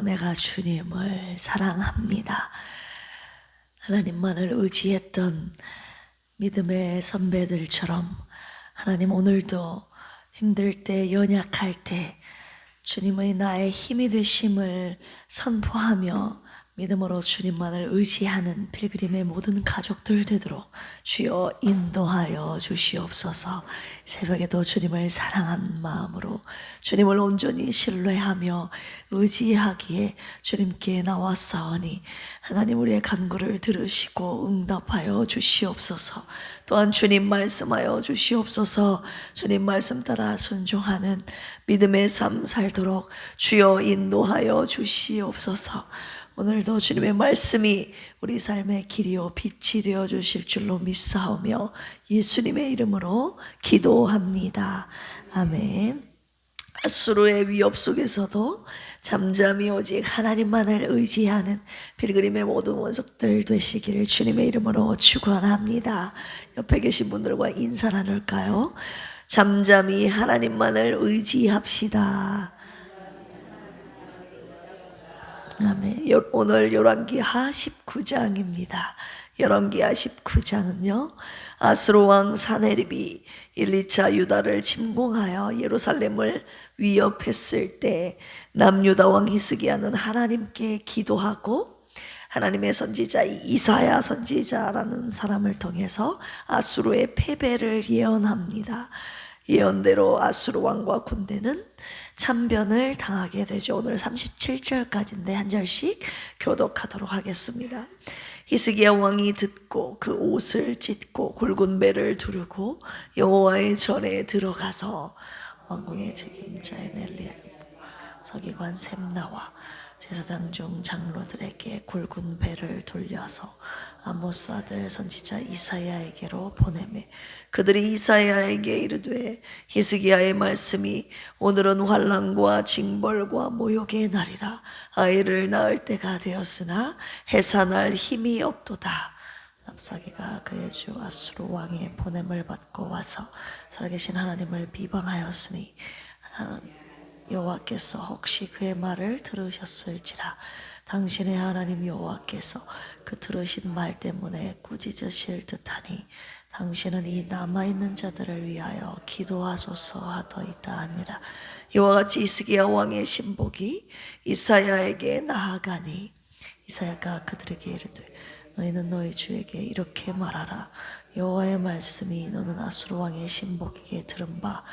내가 주님을 사랑합니다. 하나님만을 의지했던 믿음의 선배들처럼 하나님 오늘도 힘들 때, 연약할 때 주님의 나의 힘이 되심을 선포하며 믿음으로 주님만을 의지하는 필그림의 모든 가족들 되도록 주여 인도하여 주시옵소서. 새벽에도 주님을 사랑하는 마음으로 주님을 온전히 신뢰하며 의지하기에 주님께 나왔사오니 하나님 우리의 간구를 들으시고 응답하여 주시옵소서. 또한 주님 말씀하여 주시옵소서. 주님 말씀 따라 순종하는 믿음의 삶 살도록 주여 인도하여 주시옵소서. 오늘도 주님의 말씀이 우리 삶의 길이요 빛이 되어 주실 줄로 믿사오며 예수님의 이름으로 기도합니다. 아멘. 아수르의 위협 속에서도 잠잠히 오직 하나님만을 의지하는 필그림의 모든 원석들 되시기를 주님의 이름으로 축원합니다. 옆에 계신 분들과 인사 나눌까요? 잠잠히 하나님만을 의지합시다. 아멘. 오늘 열왕기하 19장입니다. 열왕기하 19장은요, 아수르 왕 사네립이 1, 2차 유다를 침공하여 예루살렘을 위협했을 때 남유다 왕 히스기야는 하나님께 기도하고 하나님의 선지자 이사야 선지자라는 사람을 통해서 아수르의 패배를 예언합니다. 예언대로 아수르 왕과 군대는 참변을 당하게 되죠. 오늘 37절까지인데 한 절씩 교독하도록 하겠습니다. 히스기야 왕이 듣고 그 옷을 찢고 굵은 배를 두르고 여호와의 전에 들어가서 왕궁의 책임자 에넬리야, 서기관 셈나와 제사장 중 장로들에게 굵은 배를 돌려서 아모스 아들 선지자 이사야에게로 보내매 그들이 이사야에게 이르되 히스기야의 말씀이 오늘은 환난과 징벌과 모욕의 날이라 아이를 낳을 때가 되었으나 해산할 힘이 없도다. 랍사기가 그의 주 아수르 왕의 보냄을 받고 와서 살아계신 하나님을 비방하였으니 여호와께서 혹시 그의 말을 들으셨을지라. 당신의 하나님 여호와께서 그 들으신 말 때문에 꾸짖으실 듯하니 당신은 이 남아있는 자들을 위하여 기도하소서 하더이다 하니라. 이와 같이 히스기야 왕의 신복이 이사야에게 나아가니 이사야가 그들에게 이르되 너희는 너희 주에게 이렇게 말하라. 여호와의 말씀이 너는 아수르 왕의 신복에게 들은 바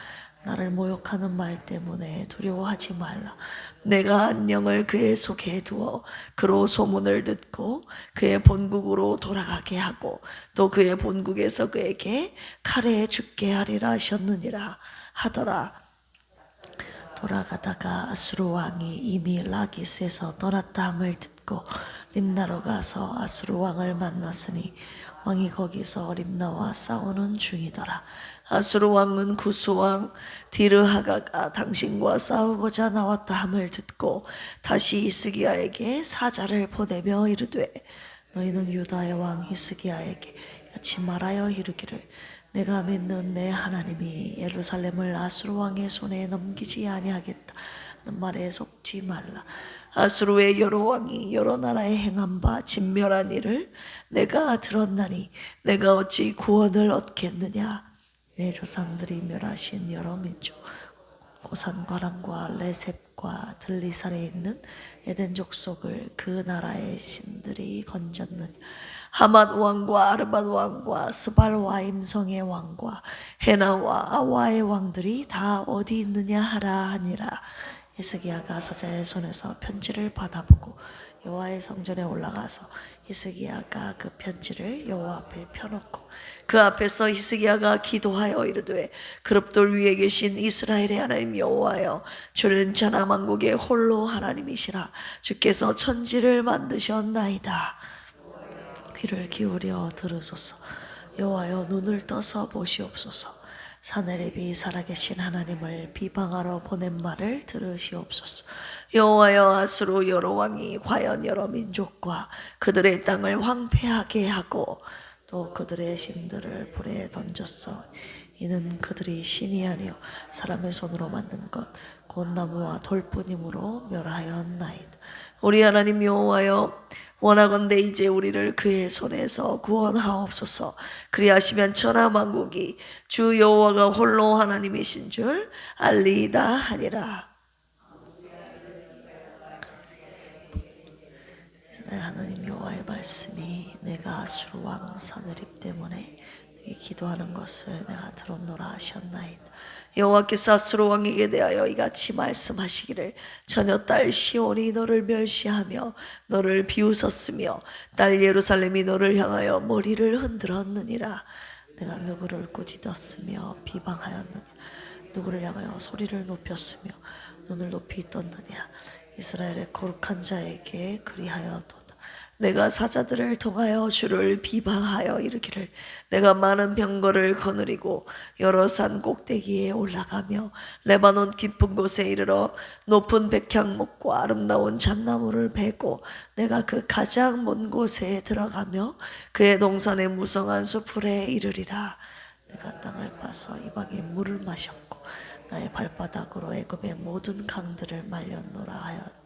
나를 모욕하는 말 때문에 두려워하지 말라. 내가 안녕을 그의 속에 두어 그로 소문을 듣고 그의 본국으로 돌아가게 하고 또 그의 본국에서 그에게 칼에 죽게 하리라 하셨느니라 하더라. 돌아가다가 아수르 왕이 이미 라기스에서 떠났다 함을 듣고 림나로 가서 아수르 왕을 만났으니 왕이 거기서 림나와 싸우는 중이더라. 아수르 왕은 구스 왕 디르하가가 당신과 싸우고자 나왔다 함을 듣고 다시 히스기야에게 사자를 보내며 이르되 너희는 유다의 왕 히스기야에게 같이 말하여 이르기를 내가 믿는 내 하나님이 예루살렘을 아수르 왕의 손에 넘기지 아니하겠다는 말에 속지 말라. 아수르의 여러 왕이 여러 나라에 행한 바 진멸한 일을 내가 들었나니 내가 어찌 구원을 얻겠느냐. 내 조상들이 멸하신 여러 민족 고산과람과 레셉과 들리살에 있는 에덴 족속을 그 나라의 신들이 건졌느냐. 하맛 왕과 아르밧 왕과 스발와임 성의 왕과 헤나와 아와의 왕들이 다 어디 있느냐 하라 하니라. 히스기야가 사자의 손에서 편지를 받아보고 여호와의 성전에 올라가서 히스기야가 그 편지를 여호와 앞에 펴놓고 그 앞에서 히스기야가 기도하여 이르되 그룹돌 위에 계신 이스라엘의 하나님 여호와여 주는 천하 만국의 홀로 하나님이시라. 주께서 천지를 만드셨나이다. 귀를 기울여 들으소서. 여호와여 눈을 떠서 보시옵소서. 사네립이 살아계신 하나님을 비방하러 보낸 말을 들으시옵소서. 여호와여 아수르 여러 왕이 과연 여러 민족과 그들의 땅을 황폐하게 하고 또 그들의 신들을 불에 던졌어. 이는 그들이 신이 아니요 사람의 손으로 만든 것 곧 나무와 돌뿐이므로 멸하였나이다. 우리 하나님 여호와여, 원하건대 이제 우리를 그의 손에서 구원하옵소서. 그리하시면 천하 만국이 주 여호와가 홀로 하나님이신 줄 알리이다 하니라. 이스라엘 하나님 여호와의 말씀이 내가 아수르 왕 서느립 때문에 내게 기도하는 것을 내가 들었노라 하셨나이다. 여호와께서 아수르 왕에게 대하여 이같이 말씀하시기를 처녀 딸 시온이 너를 멸시하며 너를 비웃었으며 딸 예루살렘이 너를 향하여 머리를 흔들었느니라. 내가 누구를 꾸짖었으며 비방하였느냐, 누구를 향하여 소리를 높였으며 눈을 높이 떴느냐. 이스라엘의 거룩한 자에게 그리하여도다. 내가 사자들을 통하여 주를 비방하여 이르기를 내가 많은 병거를 거느리고 여러 산 꼭대기에 올라가며 레바논 깊은 곳에 이르러 높은 백향목과 아름다운 잣나무를 베고 내가 그 가장 먼 곳에 들어가며 그의 동산의 무성한 수풀에 이르리라. 내가 땅을 파서 이방의 물을 마셨고 나의 발바닥으로 애굽의 모든 강들을 말렸노라 하였노라.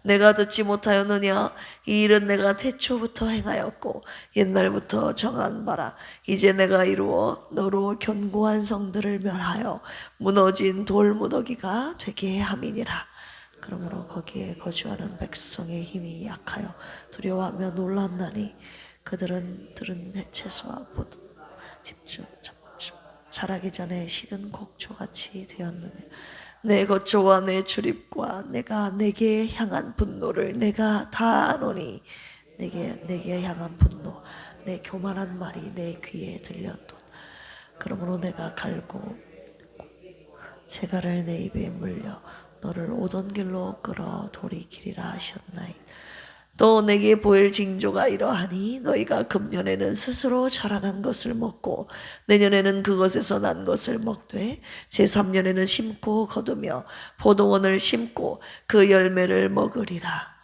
내가 듣지 못하였느냐? 이 일은 내가 태초부터 행하였고 옛날부터 정한 바라. 이제 내가 이루어 너로 견고한 성들을 멸하여 무너진 돌무더기가 되게 함이니라. 그러므로 거기에 거주하는 백성의 힘이 약하여 두려워하며 놀랐나니 그들은 들은 채소와 포도 집중 자라기 전에 시든 곡초같이 되었느냐. 내 거처와 내 출입과 내가 내게 향한 분노를 내가 다 아노니 내게 향한 분노 내 교만한 말이 내 귀에 들렸도다. 그러므로 내가 갈고 재갈을 내 입에 물려 너를 오던 길로 끌어 돌이키리라 하셨나이. 또 내게 보일 징조가 이러하니 너희가 금년에는 스스로 자라난 것을 먹고 내년에는 그것에서 난 것을 먹되 제3년에는 심고 거두며 포도원을 심고 그 열매를 먹으리라.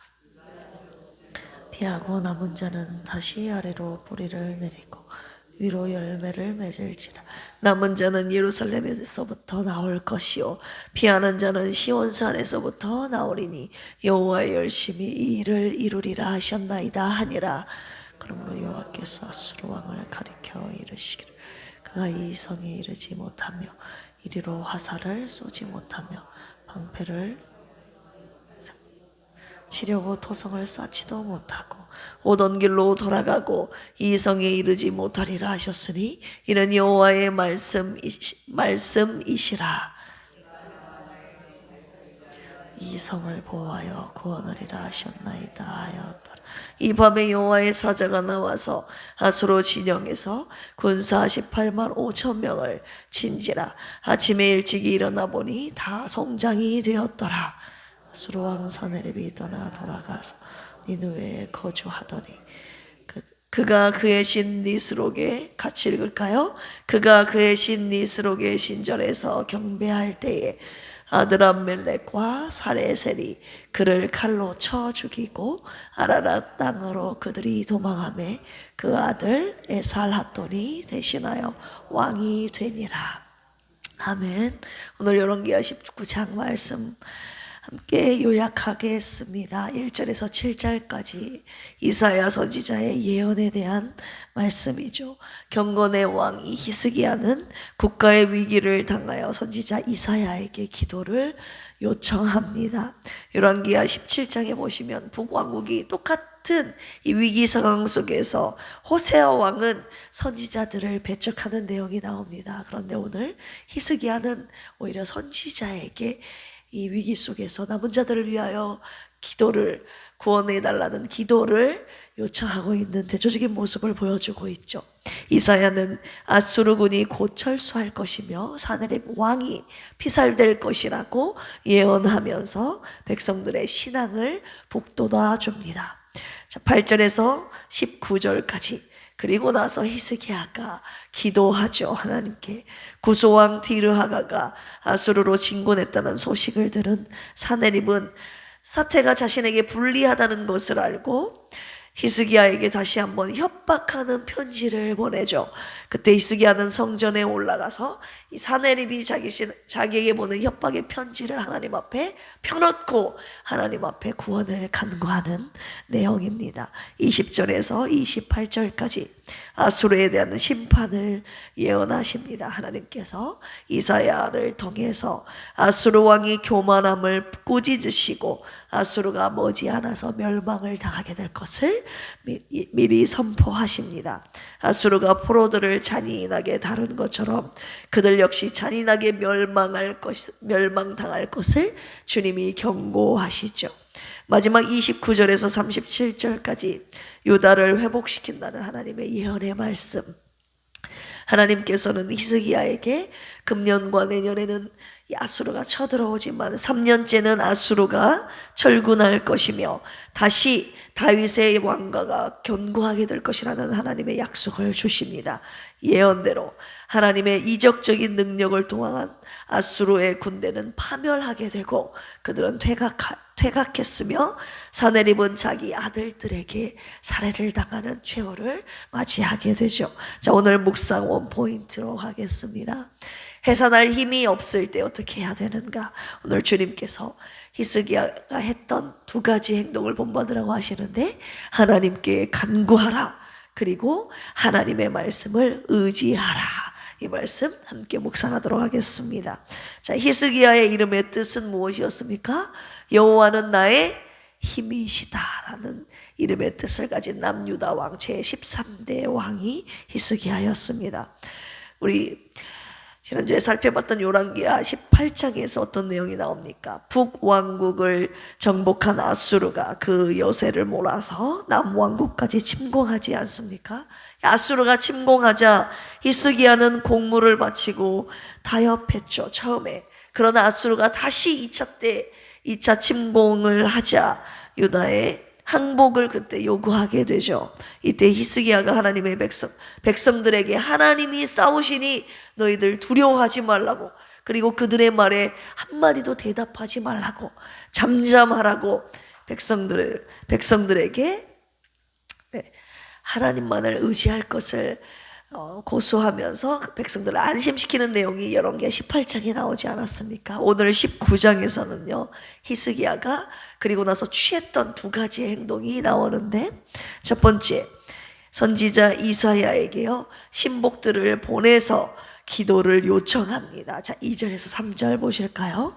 피하고 남은 자는 다시 아래로 뿌리를 내리고 위로 열매를 맺을지라. 남은 자는 예루살렘에서부터 나올 것이요 피하는 자는 시온산에서부터 나오리니 여호와의 열심히 이 일을 이루리라 하셨나이다 하니라. 그러므로 여호와께서 아수르 왕을 가리켜 이르시기를 그가 이 성에 이르지 못하며 이리로 화살을 쏘지 못하며 방패를 치려고 토성을 쌓지도 못하고 오던 길로 돌아가고 이 성에 이르지 못하리라 하셨으니 이는 여호와의 말씀이시라. 이 성을 보호하여 구원하리라 하셨나이다 하였더라. 이 밤에 여호와의 사자가 나와서 아수르 진영에서 군사 18만 5천 명을 친지라. 아침에 일찍이 일어나 보니 다 송장이 되었더라. 아수르 왕 서느립이 떠나 돌아가서 니느웨에 거주하더니 그가 그의 신 니스록에 같이 읽을까요? 그가 그의 신 니스록의 신전에서 경배할 때에 아드람멜렉과 사레셀이 그를 칼로 쳐 죽이고 아라랏 땅으로 그들이 도망하매 그 아들 에살핫돈이 대신하여 왕이 되니라. 아멘. 오늘 열왕기하 19장 말씀 함께 요약하겠습니다. 1절에서 7절까지 이사야 선지자의 예언에 대한 말씀이죠. 경건의 왕 이 히스기야는 국가의 위기를 당하여 선지자 이사야에게 기도를 요청합니다. 열왕기하 17장에 보시면 북왕국이 똑같은 이 위기 상황 속에서 호세아 왕은 선지자들을 배척하는 내용이 나옵니다. 그런데 오늘 히스기야는 오히려 선지자에게 이 위기 속에서 남은 자들을 위하여 기도를 구원해달라는 기도를 요청하고 있는 대조적인 모습을 보여주고 있죠. 이사야는 아수르군이 곧 철수할 것이며 사내립 왕이 피살될 것이라고 예언하면서 백성들의 신앙을 북돋아 줍니다. 8절에서 19절까지 그리고 나서 히스기야가 기도하죠. 하나님께 구소왕 디르하가가 아수르로 진군했다는 소식을 들은 사네립은 사태가 자신에게 불리하다는 것을 알고 히스기야에게 다시 한번 협박하는 편지를 보내죠. 그때 히스기야는 성전에 올라가서 이 사내립이 자기에게 보낸 협박의 편지를 하나님 앞에 펴놓고 하나님 앞에 구원을 간구하는 내용입니다. 20절에서 28절까지 아수르에 대한 심판을 예언하십니다. 하나님께서 이사야를 통해서 아수르 왕이 교만함을 꾸짖으시고 아수르가 머지않아서 멸망을 당하게 될 것을 미리 선포하십니다. 아수르가 포로들을 잔인하게 다룬 것처럼 그들 역시 잔인하게 멸망당할 것을 주님이 경고하시죠. 마지막 29절에서 37절까지 유다를 회복시킨다는 하나님의 예언의 말씀. 하나님께서는 히스기야에게 금년과 내년에는 아수르가 쳐들어오지만 3년째는 아수르가 철군할 것이며 다시 다윗의 왕가가 견고하게 될 것이라는 하나님의 약속을 주십니다. 예언대로 하나님의 이적적인 능력을 통한 아수르의 군대는 파멸하게 되고 그들은 퇴각했으며 사내립은 자기 아들들에게 살해를 당하는 최후를 맞이하게 되죠. 자, 오늘 묵상 원포인트로 하겠습니다. 해산할 힘이 없을 때 어떻게 해야 되는가? 오늘 주님께서 히스기야가 했던 두 가지 행동을 본받으라고 하시는데, 하나님께 간구하라, 그리고 하나님의 말씀을 의지하라. 이 말씀 함께 묵상하도록 하겠습니다. 자, 히스기야의 이름의 뜻은 무엇이었습니까? 여호와는 나의 힘이시다라는 이름의 뜻을 가진 남유다 왕 제13대 왕이 히스기야였습니다. 우리 지난주에 살펴봤던 열왕기하 18장에서 어떤 내용이 나옵니까? 북왕국을 정복한 아수르가 그 여세를 몰아서 남왕국까지 침공하지 않습니까? 아수르가 침공하자 히스기야는 공물을 바치고 타협했죠, 처음에. 그러나 아수르가 다시 2차 침공을 하자 유다의 항복을 그때 요구하게 되죠. 이때 히스기야가 하나님의 백성들에게 하나님이 싸우시니 너희들 두려워하지 말라고, 그리고 그들의 말에 한마디도 대답하지 말라고, 잠잠하라고 백성들에게 하나님만을 의지할 것을 고수하면서 백성들을 안심시키는 내용이 열왕기하 18장에 나오지 않았습니까? 오늘 19장에서는요 히스기야가 그리고 나서 취했던 두 가지의 행동이 나오는데, 첫 번째, 선지자 이사야에게요 신복들을 보내서 기도를 요청합니다. 자, 2절에서 3절 보실까요?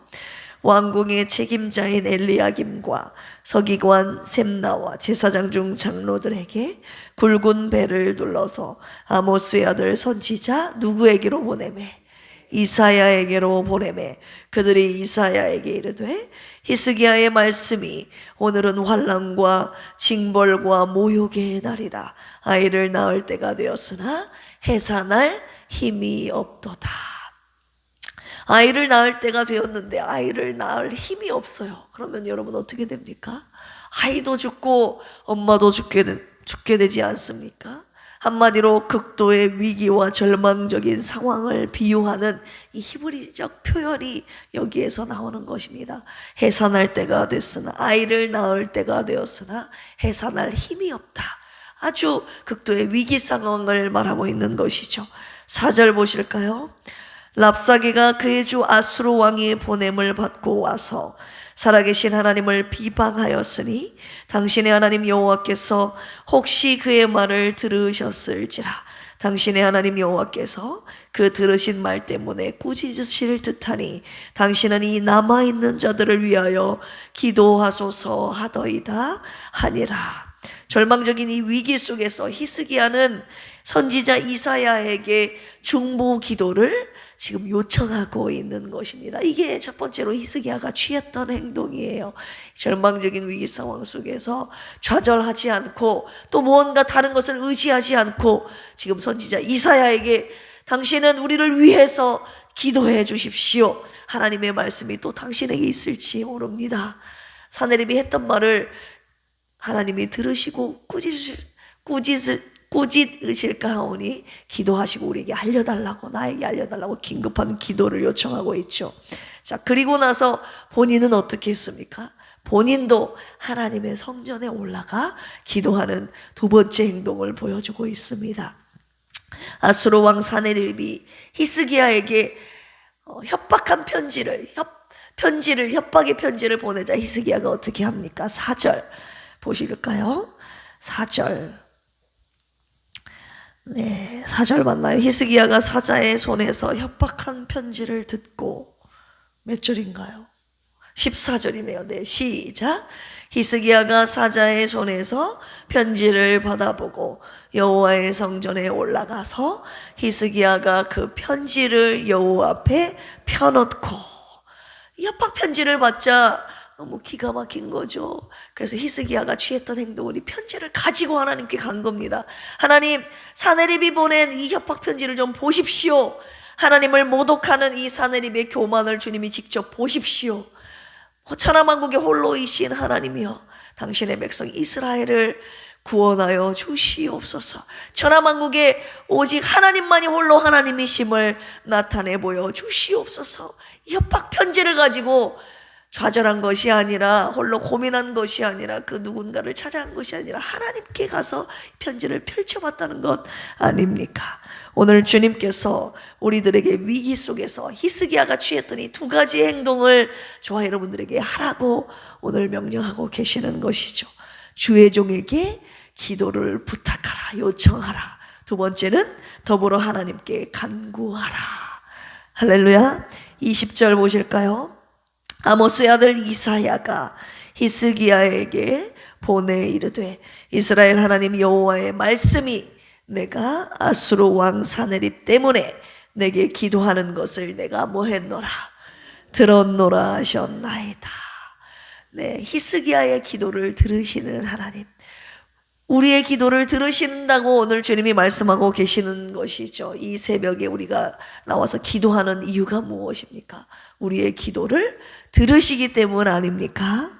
왕궁의 책임자인 엘리야김과 서기관 셈나와 제사장 중 장로들에게 굵은 배를 둘러서 아모스의 아들 선지자 누구에게로 보내매? 이사야에게로 보내매 그들이 이사야에게 이르되 히스기야의 말씀이 오늘은 환난과 징벌과 모욕의 날이라. 아이를 낳을 때가 되었으나 해산할 힘이 없도다. 아이를 낳을 때가 되었는데 아이를 낳을 힘이 없어요. 그러면 여러분 어떻게 됩니까? 아이도 죽고 엄마도 죽게 되지 않습니까? 한마디로 극도의 위기와 절망적인 상황을 비유하는 이 히브리적 표현이 여기에서 나오는 것입니다. 해산할 때가 됐으나, 아이를 낳을 때가 되었으나 해산할 힘이 없다. 아주 극도의 위기 상황을 말하고 있는 것이죠. 4절 보실까요? 랍사게가 그의 주 아수르 왕의 보냄을 받고 와서 살아계신 하나님을 비방하였으니 당신의 하나님 여호와께서 혹시 그의 말을 들으셨을지라. 당신의 하나님 여호와께서 그 들으신 말 때문에 꾸짖으실 듯하니 당신은 이 남아있는 자들을 위하여 기도하소서 하더이다 하니라. 절망적인 이 위기 속에서 히스기야는 선지자 이사야에게 중보 기도를 지금 요청하고 있는 것입니다. 이게 첫 번째로 히스기야가 취했던 행동이에요. 절망적인 위기 상황 속에서 좌절하지 않고 또 무언가 다른 것을 의지하지 않고 지금 선지자 이사야에게 당신은 우리를 위해서 기도해 주십시오. 하나님의 말씀이 또 당신에게 있을지 모릅니다. 사내립이 했던 말을 하나님이 들으시고 꾸짖으실까 하오니 기도하시고 우리에게 알려달라고, 나에게 알려달라고 긴급한 기도를 요청하고 있죠. 자, 그리고 나서 본인은 어떻게 했습니까? 본인도 하나님의 성전에 올라가 기도하는 두 번째 행동을 보여주고 있습니다. 아수르 왕 사네립이 히스기야에게 협박의 편지를 보내자 히스기야가 어떻게 합니까? 4절 보실까요? 4절. 네, 4절 맞나요? 히스기야가 사자의 손에서 협박한 편지를 듣고 몇 절인가요? 14절이네요. 네, 시작. 히스기야가 사자의 손에서 편지를 받아보고 여호와의 성전에 올라가서 히스기야가 그 편지를 여호와 앞에 펴놓고, 협박 편지를 받자 너무 기가 막힌 거죠. 그래서 히스기야가 취했던 행동은 이 편지를 가지고 하나님께 간 겁니다. 하나님, 사네립이 보낸 이 협박 편지를 좀 보십시오. 하나님을 모독하는 이 사네립의 교만을 주님이 직접 보십시오. 천하만국의 홀로이신 하나님이여, 당신의 백성 이스라엘을 구원하여 주시옵소서. 천하만국에 오직 하나님만이 홀로 하나님이심을 나타내 보여 주시옵소서. 협박 편지를 가지고 좌절한 것이 아니라, 홀로 고민한 것이 아니라, 그 누군가를 찾아간 것이 아니라 하나님께 가서 편지를 펼쳐봤다는 것 아닙니까? 오늘 주님께서 우리들에게 위기 속에서 히스기야가 취했던 이 두 가지 행동을 저와 여러분들에게 하라고 오늘 명령하고 계시는 것이죠. 주의 종에게 기도를 부탁하라, 요청하라. 두 번째는 더불어 하나님께 간구하라. 할렐루야. 20절 보실까요? 아모스의 아들 이사야가 히스기야에게 보내 이르되, 이스라엘 하나님 여호와의 말씀이 내가 아수르 왕 사네립 때문에 내게 기도하는 것을 내가 뭐했노라, 들었노라 하셨나이다. 네, 히스기야의 기도를 들으시는 하나님, 우리의 기도를 들으신다고 오늘 주님이 말씀하고 계시는 것이죠. 이 새벽에 우리가 나와서 기도하는 이유가 무엇입니까? 우리의 기도를 들으시기 때문 아닙니까?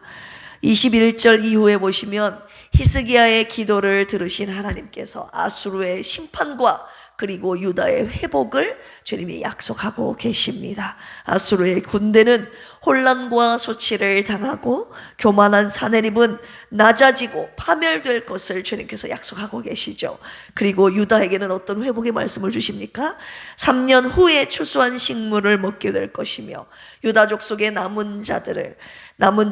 21절 이후에 보시면 히스기야의 기도를 들으신 하나님께서 아수르의 심판과 그리고 유다의 회복을 주님이 약속하고 계십니다. 아수르의 군대는 혼란과 수치를 당하고 교만한 사네립은 낮아지고 파멸될 것을 주님께서 약속하고 계시죠. 그리고 유다에게는 어떤 회복의 말씀을 주십니까? 3년 후에 추수한 식물을 먹게 될 것이며 유다족 속의 남은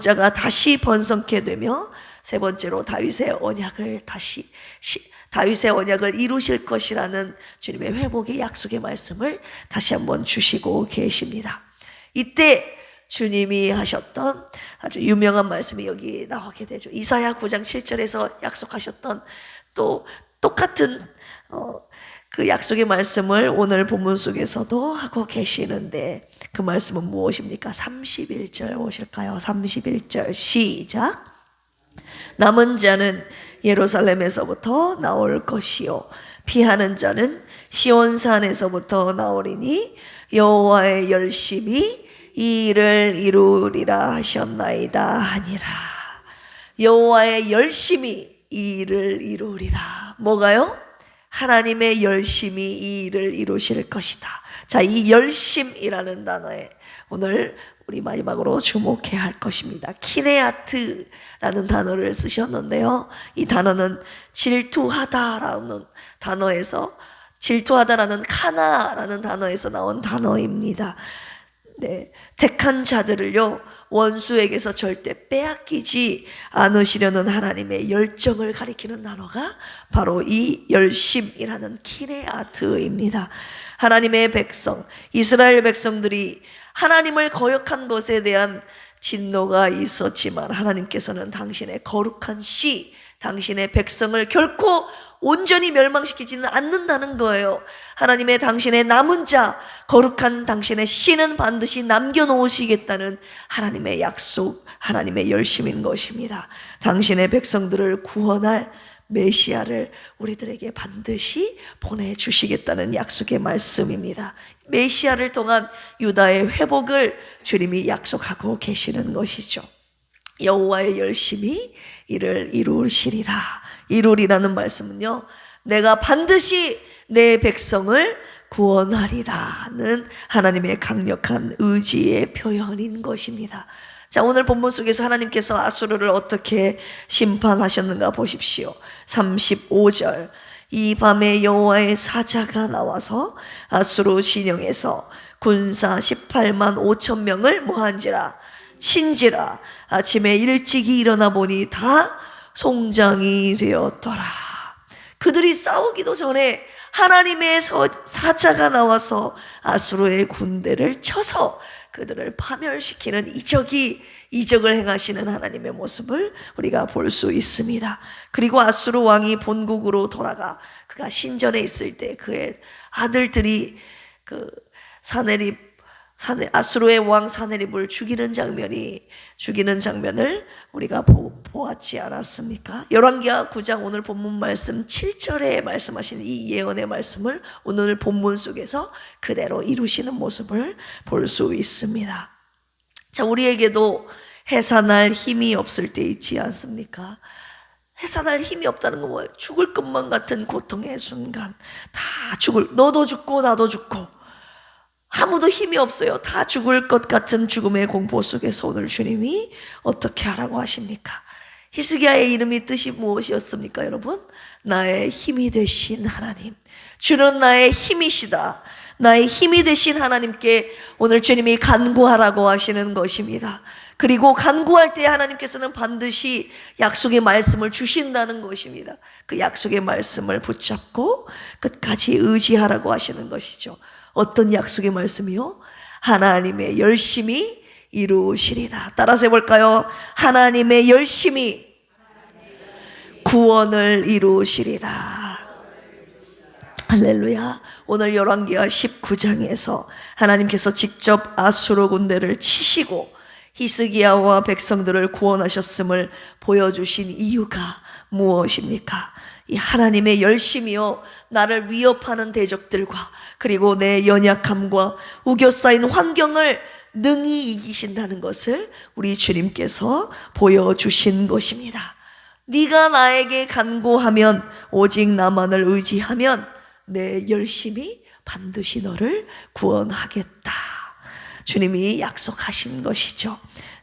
자가 다시 번성케 되며 세 번째로 다윗의 언약을 이루실 것이라는 주님의 회복의 약속의 말씀을 다시 한번 주시고 계십니다. 이때 주님이 하셨던 아주 유명한 말씀이 여기 나오게 되죠. 이사야 9장 7절에서 약속하셨던 또 똑같은 그 약속의 말씀을 오늘 본문 속에서도 하고 계시는데, 그 말씀은 무엇입니까? 31절 보실까요? 31절 시작. 남은 자는 예루살렘에서부터 나올 것이요 피하는 자는 시온산에서부터 나오리니 여호와의 열심히 이 일을 이루리라 하셨나이다 하니라. 여호와의 열심히 이 일을 이루리라. 뭐가요? 하나님의 열심히 이 일을 이루실 것이다. 자, 이 열심이라는 단어에 오늘 우리 마지막으로 주목해야 할 것입니다. 키네아트라는 단어를 쓰셨는데요, 이 단어는 질투하다라는 단어에서, 질투하다라는 카나라는 단어에서 나온 단어입니다. 네, 택한 자들을요 원수에게서 절대 빼앗기지 않으시려는 하나님의 열정을 가리키는 단어가 바로 이 열심이라는 키네아트입니다. 하나님의 백성, 이스라엘 백성들이 하나님을 거역한 것에 대한 진노가 있었지만 하나님께서는 당신의 거룩한 씨, 당신의 백성을 결코 온전히 멸망시키지는 않는다는 거예요. 하나님의 당신의 남은 자, 거룩한 당신의 씨는 반드시 남겨놓으시겠다는 하나님의 약속, 하나님의 열심인 것입니다. 당신의 백성들을 구원할 메시아를 우리들에게 반드시 보내주시겠다는 약속의 말씀입니다. 메시아를 통한 유다의 회복을 주님이 약속하고 계시는 것이죠. 여호와의 열심히 이를 이루시리라. 이루리라는 말씀은요, 내가 반드시 내 백성을 구원하리라는 하나님의 강력한 의지의 표현인 것입니다. 자, 오늘 본문 속에서 하나님께서 아수르를 어떻게 심판하셨는가 보십시오. 35절. 이 밤에 여호와의 사자가 나와서 아수르 진영에서 군사 18만 5천 명을 뭐한지라 친지라. 아침에 일찍이 일어나 보니 다 송장이 되었더라. 그들이 싸우기도 전에 하나님의 사자가 나와서 아수르의 군대를 쳐서 그들을 파멸시키는 이적을 행하시는 하나님의 모습을 우리가 볼 수 있습니다. 그리고 아수르 왕이 본국으로 돌아가 그가 신전에 있을 때 그의 아들들이 그 아수르의 왕 사네립을 죽이는 장면을 우리가 보았지 않았습니까? 열왕기하 9장 오늘 본문 말씀 7절에 말씀하신 이 예언의 말씀을 오늘 본문 속에서 그대로 이루시는 모습을 볼 수 있습니다. 자, 우리에게도 해산할 힘이 없을 때 있지 않습니까? 해산할 힘이 없다는 건 뭐예요? 죽을 것만 같은 고통의 순간, 너도 죽고 나도 죽고 아무도 힘이 없어요. 다 죽을 것 같은 죽음의 공포 속에서 오늘 주님이 어떻게 하라고 하십니까? 히스기야의 이름이 뜻이 무엇이었습니까, 여러분? 나의 힘이 되신 하나님. 주는 나의 힘이시다. 나의 힘이 되신 하나님께 오늘 주님이 간구하라고 하시는 것입니다. 그리고 간구할 때 하나님께서는 반드시 약속의 말씀을 주신다는 것입니다. 그 약속의 말씀을 붙잡고 끝까지 의지하라고 하시는 것이죠. 어떤 약속의 말씀이요? 하나님의 열심히 이루시리라. 따라서 해볼까요? 하나님의 열심히 구원을 이루시리라. 할렐루야. 오늘 열왕기하 19장에서 하나님께서 직접 아수르 군대를 치시고 히스기야와 백성들을 구원하셨음을 보여주신 이유가 무엇입니까? 이 하나님의 열심이요, 나를 위협하는 대적들과 그리고 내 연약함과 우겨싸인 환경을 능히 이기신다는 것을 우리 주님께서 보여주신 것입니다. 네가 나에게 간구하면, 오직 나만을 의지하면 내 열심히 반드시 너를 구원하겠다. 주님이 약속하신 것이죠.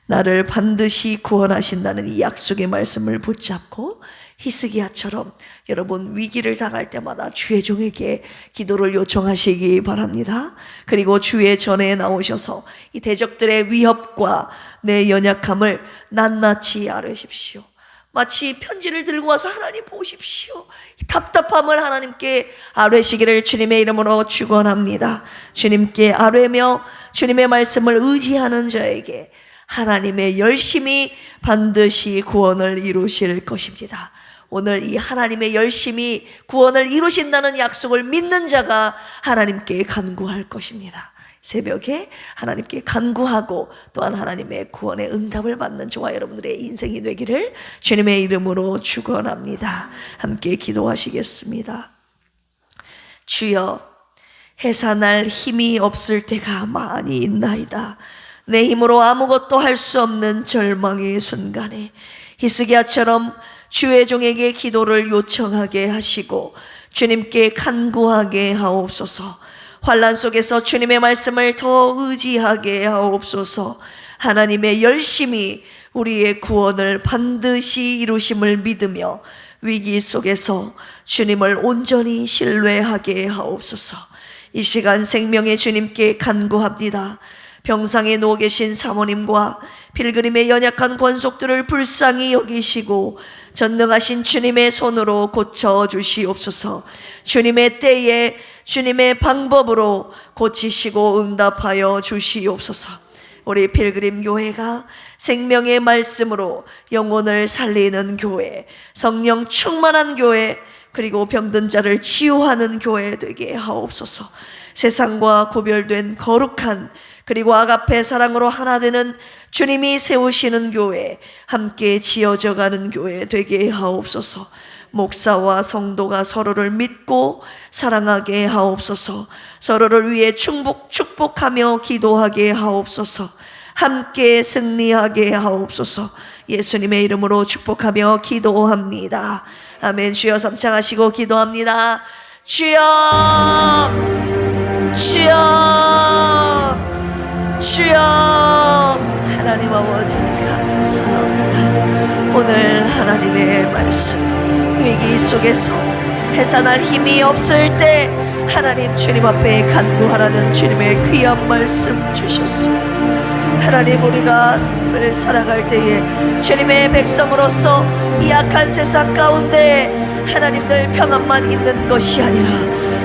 나를 반드시 구원하신다는 이 약속의 말씀을 붙잡고 히스기야처럼 여러분 위기를 당할 때마다 주의 종에게 기도를 요청하시기 바랍니다. 그리고 주의 전에 나오셔서 이 대적들의 위협과 내 연약함을 낱낱이 아뢰십시오. 마치 편지를 들고 와서 하나님 보십시오. 답답함을 하나님께 아뢰시기를 주님의 이름으로 축원합니다. 주님께 아뢰며 주님의 말씀을 의지하는 자에게 하나님의 열심히 반드시 구원을 이루실 것입니다. 오늘 이 하나님의 열심히 구원을 이루신다는 약속을 믿는 자가 하나님께 간구할 것입니다. 새벽에 하나님께 간구하고 또한 하나님의 구원의 응답을 받는 저와 여러분들의 인생이 되기를 주님의 이름으로 축원합니다. 함께 기도하시겠습니다. 주여, 해산할 힘이 없을 때가 많이 있나이다. 내 힘으로 아무것도 할 수 없는 절망의 순간에 히스기야처럼 주의 종에게 기도를 요청하게 하시고 주님께 간구하게 하옵소서. 환난 속에서 주님의 말씀을 더 의지하게 하옵소서. 하나님의 열심히 우리의 구원을 반드시 이루심을 믿으며 위기 속에서 주님을 온전히 신뢰하게 하옵소서. 이 시간 생명의 주님께 간구합니다. 병상에 누워 계신 사모님과 필그림의 연약한 권속들을 불쌍히 여기시고 전능하신 주님의 손으로 고쳐주시옵소서. 주님의 때에 주님의 방법으로 고치시고 응답하여 주시옵소서. 우리 필그림 교회가 생명의 말씀으로 영혼을 살리는 교회, 성령 충만한 교회, 그리고 병든 자를 치유하는 교회 되게 하옵소서. 세상과 구별된 거룩한 그리고 아가페 사랑으로 하나 되는 주님이 세우시는 교회, 함께 지어져 가는 교회 되게 하옵소서. 목사와 성도가 서로를 믿고 사랑하게 하옵소서. 서로를 위해 축복하며 기도하게 하옵소서. 함께 승리하게 하옵소서. 예수님의 이름으로 축복하며 기도합니다. 아멘. 주여 삼창하시고 기도합니다. 주여, 주여, 주여. 하나님 아버지 감사합니다. 오늘 하나님의 말씀 위기 속에서 해산할 힘이 없을 때 하나님 주님 앞에 간구하라는 주님의 귀한 말씀 주셨어요. 하나님 우리가 삶을 살아갈 때에 주님의 백성으로서 이 악한 세상 가운데 하나님들 평안만 있는 것이 아니라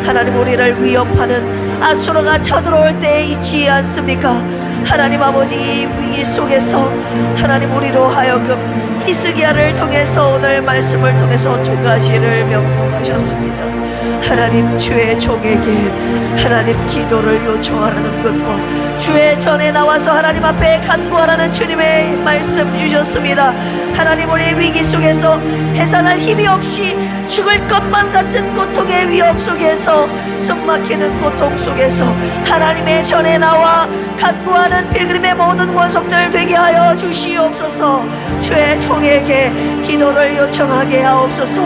하나님 우리를 위협하는 아수르가 쳐들어올 때 있지 않습니까? 하나님 아버지 이 위기 속에서 하나님 우리로 하여금 히스기야를 통해서 오늘 말씀을 통해서 두 가지를 명령하셨습니다. 하나님 주의 종에게 하나님 기도를 요청하라는 것과 주의 전에 나와서 하나님 앞에 간구하라는 주님의 말씀 주셨습니다. 하나님 우리의 위기 속에서 해산할 힘이 없이 죽을 것만 같은 고통의 위협 속에서 숨막히는 고통 속에서 하나님의 전에 나와 간구하는 필그림의 모든 원속들 되게 하여 주시옵소서. 주의 종에게 기도를 요청하게 하옵소서.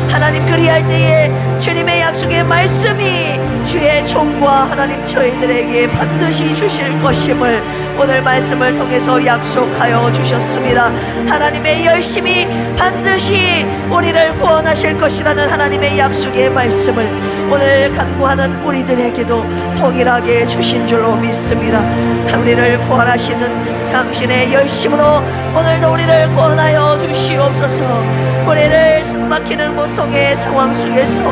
하나님 그리할 때에 주님의 약속의 말씀이 주의 종과 하나님 저희들에게 반드시 주실 것임을 오늘 말씀을 통해서 약속하여 주셨습니다. 하나님의 열심히 반드시 우리를 구원하실 것이라는 하나님의 약속의 말씀을 오늘 간구하는 우리들에게도 동일하게 주신 줄로 믿습니다. 우리를 구원하시는 당신의 열심으로 오늘도 우리를 구원하여 주시옵소서. 우리를 숨막히는 고통의 상황 속에서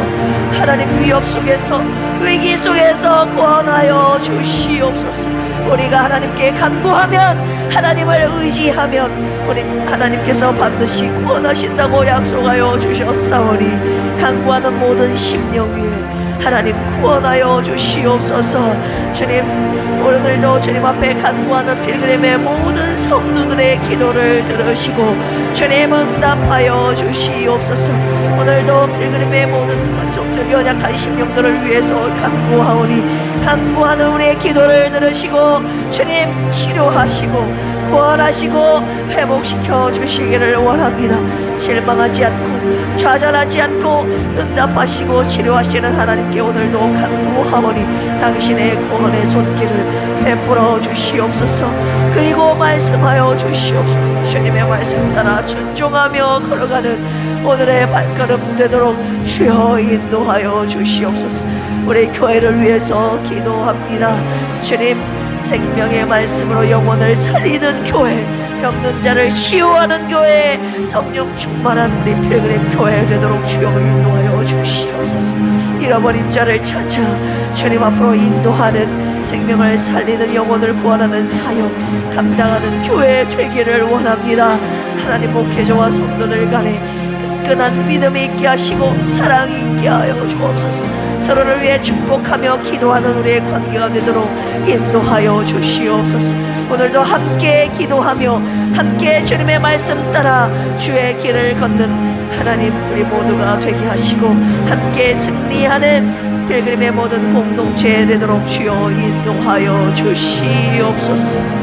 하나님 위협 속에서 위기 속에서 구원하여 주시옵소서. 우리가 하나님께 간구하면 하나님을 의지하면 우리 하나님께서 반드시 구원하신다고 약속하여 주셨사오니 간구하는 모든 심령 위에 하나님 구원하여 주시옵소서. 주님 오늘도 주님 앞에 간구하는 필그림의 모든 성도들의 기도를 들으시고 주님 응답하여 주시옵소서. 오늘도 필그림의 모든 권속들 연약한 심령들을 위해서 간구하오니 간구하는 우리의 기도를 들으시고 주님 치료하시고 구원하시고 회복시켜 주시기를 원합니다. 실망하지 않고 좌절하지 않고 응답하시고 치료하시는 하나님께 오늘도 간구하오니 당신의 구원의 손길을 베풀어 주시옵소서. 그리고 말씀하여 주시옵소서. 주님의 말씀 따라 순종하며 걸어가는 오늘의 발걸음 되도록 주여 인도하여 주시옵소서. 우리 교회를 위해서 기도합니다. 주님 생명의 말씀으로 영혼을 살리는 교회, 병든 자를 치유하는 교회, 성령 충만한 우리 필그림 교회 되도록 주여 인도하여 주시옵소서. 잃어버린 자를 찾아 주님 앞으로 인도하는 생명을 살리는 영혼을 구원하는 사역 감당하는 교회 되기를 원합니다. 하나님 목회자와 성도들 간에 끈끈한 믿음이 있게 하시고 사랑이 있게 하여 주옵소서. 서로를 위해 축복하며 기도하는 우리의 관계가 되도록 인도하여 주시옵소서. 오늘도 함께 기도하며 함께 주님의 말씀 따라 주의 길을 걷는 하나님 우리 모두가 되게 하시고 함께 승리하는 필그림의 모든 공동체 되도록 주여 인도하여 주시옵소서.